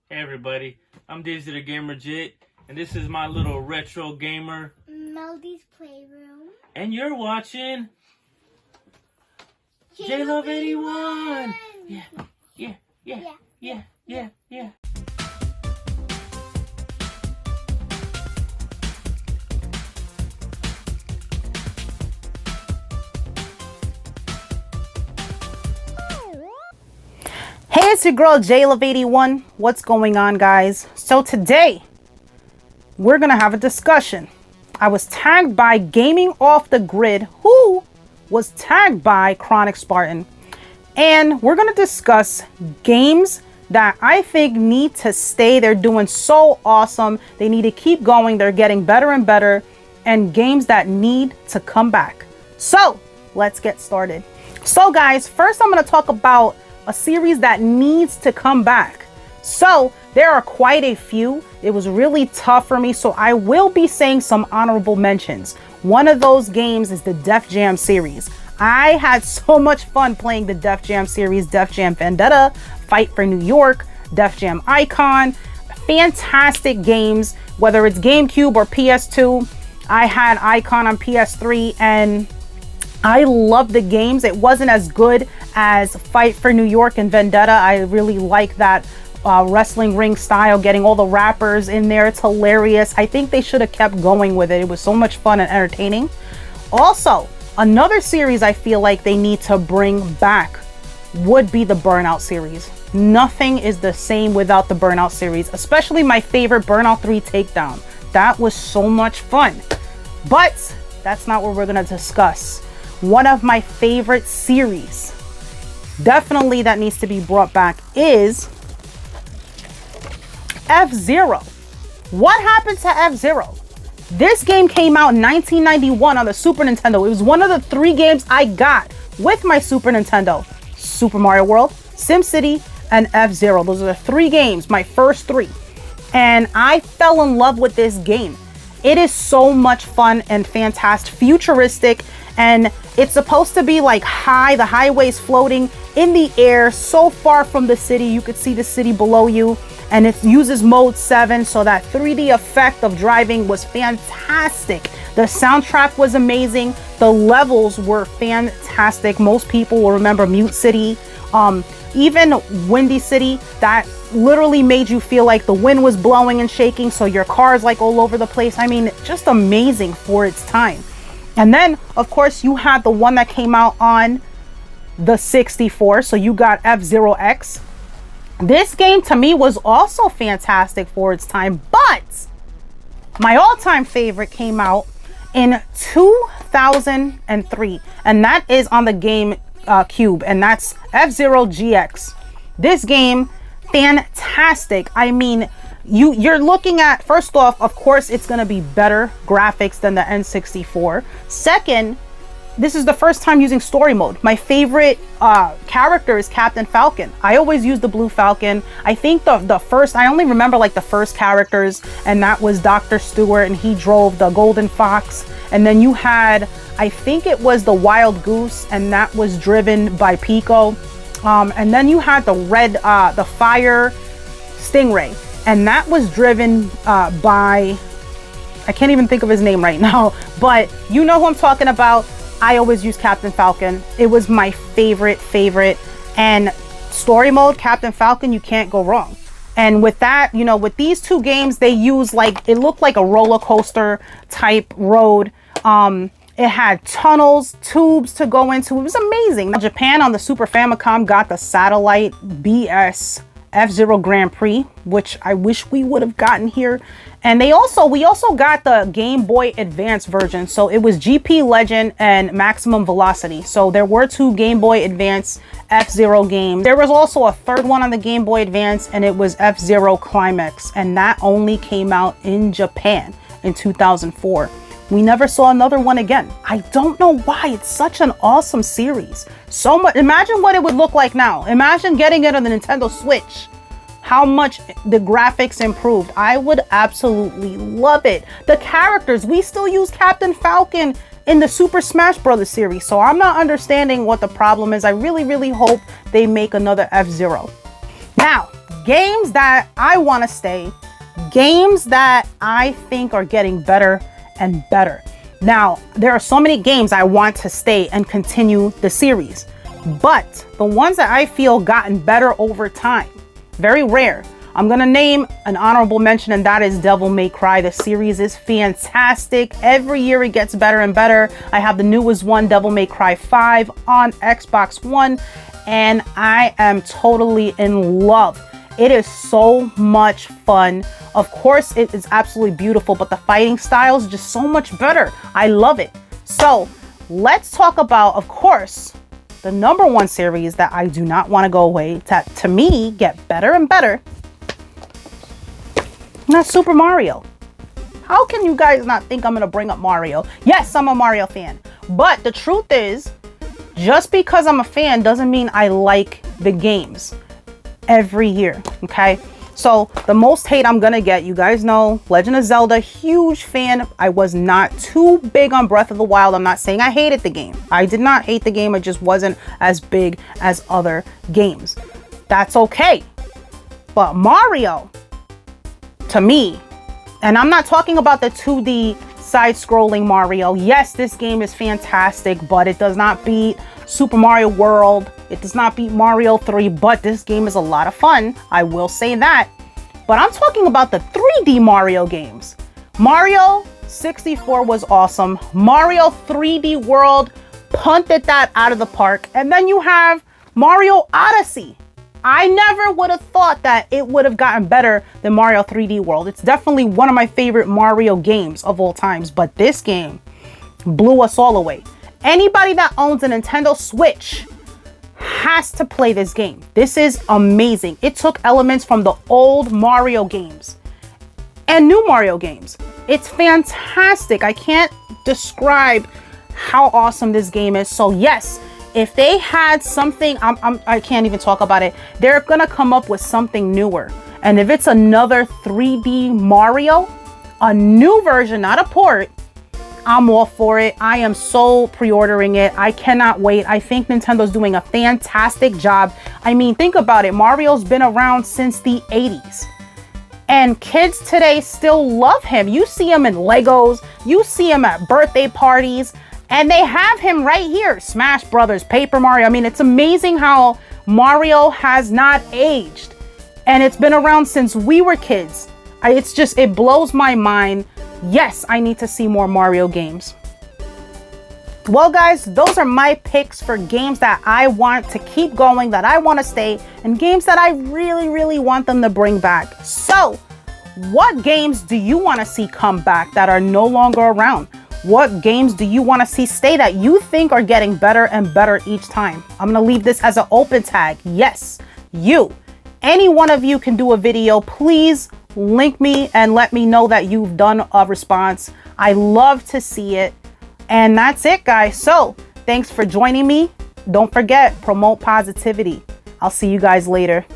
Hey everybody, I'm Daisy the Gamer Jit, and this is my little retro gamer Melody's Playroom. And you're watching J-Love 81. Yeah. Hey, it's your girl J-Love 81. What's going on, guys? So today we're gonna have a discussion. I was tagged by Gaming Off the Grid, who was tagged by Chronic Spartan, and we're gonna discuss games that I think need to stay. They're doing so awesome. They need to keep going. They're getting better and better, and games that need to come back. So let's get started. So guys, first I'm gonna talk about a series that needs to come back. So there are quite a few. It was really tough for me, so I will be saying some honorable mentions. One of those games is the Def Jam series. I had so much fun playing the Def Jam series. Def Jam Vendetta, Fight for New York, Def Jam Icon. Fantastic games, whether it's GameCube or PS2. I had Icon on PS3 and I love the games. It wasn't as good as Fight for New York and Vendetta. I really like that wrestling ring style, getting all the rappers in there. It's hilarious. I think they should have kept going with it. It was so much fun and entertaining. Also, another series I feel like they need to bring back would be the Burnout series. Nothing is the same without the Burnout series, especially my favorite Burnout 3 Takedown. That was so much fun. But that's not what we're going to discuss. One of my favorite series, definitely that needs to be brought back, is FZero. What happened to FZero? This game came out in 1991 on the Super Nintendo. It was one of the 3 games I got with my Super Nintendo. Super Mario World, SimCity, and FZero. Those are the 3 games, my first 3. And I fell in love with this game. It is so much fun and fantastic, futuristic, and it's supposed to be like the highways floating in the air so far from the city. You could see the city below you, and it uses mode 7, so that 3D effect of driving was fantastic. The soundtrack was amazing. The levels were fantastic. Most people will remember Mute City, even Windy City. That literally made you feel like the wind was blowing and shaking, so your car is like all over the place. I mean, just amazing for its time. And then, of course, you had the one that came out on the 64. So you got F-Zero X. This game to me was also fantastic for its time. But my all-time favorite came out in 2003. And that is on the GameCube. And that's F-Zero GX. This game, fantastic. I mean, you're looking at, first off, of course, it's going to be better graphics than the N64. Second, this is the first time using story mode. My favorite character is Captain Falcon. I always use the Blue Falcon. I think the first, I only remember like the first characters, and that was Dr. Stewart, and he drove the Golden Fox. And then you had, I think it was the Wild Goose, and that was driven by Pico. And then you had the the Fire Stingray. And that was driven by, I can't even think of his name right now, but you know who I'm talking about. I always use Captain Falcon. It was my favorite. And story mode, Captain Falcon, you can't go wrong. And with that, you know, with these 2 games, they use like, it looked like a roller coaster type road. It had tunnels, tubes to go into. It was amazing. Now, Japan on the Super Famicom got the Satellite BS F-Zero Grand Prix, which I wish we would have gotten here. And we also got the Game Boy Advance version. So it was GP Legend and Maximum Velocity. So there were 2 Game Boy Advance F-Zero games. There was also a 3rd one on the Game Boy Advance, and it was F-Zero Climax. And that only came out in Japan in 2004. We never saw another one again. I don't know why. It's such an awesome series. So much. Imagine what it would look like now. Imagine getting it on the Nintendo Switch. How much the graphics improved. I would absolutely love it. The characters, we still use Captain Falcon in the Super Smash Bros. Series. So I'm not understanding what the problem is. I really hope they make another F-Zero. Now, games that I want to stay, games that I think are getting better and better. Now, there are so many games I want to stay and continue the series, but the ones that I feel gotten better over time, very rare. I'm going to name an honorable mention, and that is Devil May Cry. The series is fantastic. Every year it gets better and better. I have the newest one, Devil May Cry 5 on Xbox One, and I am totally in love. It is so much fun. Of course, it is absolutely beautiful, but the fighting style is just so much better. I love it. So let's talk about, of course, the number one series that I do not want to go away, that to me get better and better. And that's Super Mario. How can you guys not think I'm going to bring up Mario? Yes, I'm a Mario fan. But the truth is, just because I'm a fan doesn't mean I like the games every year, okay? So the most hate I'm gonna get, you guys know, Legend of Zelda, huge fan. I was not too big on Breath of the Wild. I'm not saying I hated the game. I did not hate the game. It just wasn't as big as other games. That's okay. But Mario, to me, and I'm not talking about the 2D side-scrolling Mario. Yes, this game is fantastic, but it does not beat Super Mario World. It does not beat Mario 3, but this game is a lot of fun. I will say that. But I'm talking about the 3D Mario games. Mario 64 was awesome. Mario 3D World punted that out of the park. And then you have Mario Odyssey. I never would have thought that it would have gotten better than Mario 3D World. It's definitely one of my favorite Mario games of all times, but this game blew us all away. Anybody that owns a Nintendo Switch has to play this game. This is amazing. It took elements from the old Mario games and new Mario games. It's fantastic. I can't describe how awesome this game is. So yes, if they had something, I can't even talk about it. They're gonna come up with something newer. And if it's another 3D Mario, a new version, not a port, I'm all for it. I am so pre-ordering it. I cannot wait. I think Nintendo's doing a fantastic job. I mean, think about it. Mario's been around since the 80s. And kids today still love him. You see him in Legos. You see him at birthday parties. And they have him right here. Smash Brothers, Paper Mario. I mean, it's amazing how Mario has not aged. And it's been around since we were kids. It blows my mind. Yes, I need to see more Mario games. Well, guys, those are my picks for games that I want to keep going, that I want to stay, and games that I really, really want them to bring back. So, what games do you want to see come back that are no longer around? What games do you want to see stay that you think are getting better and better each time? I'm going to leave this as an open tag. Yes, you. Any one of you can do a video. Please link me and let me know that you've done a response. I love to see it. And that's it, guys. So thanks for joining me. Don't forget, promote positivity. I'll see you guys later.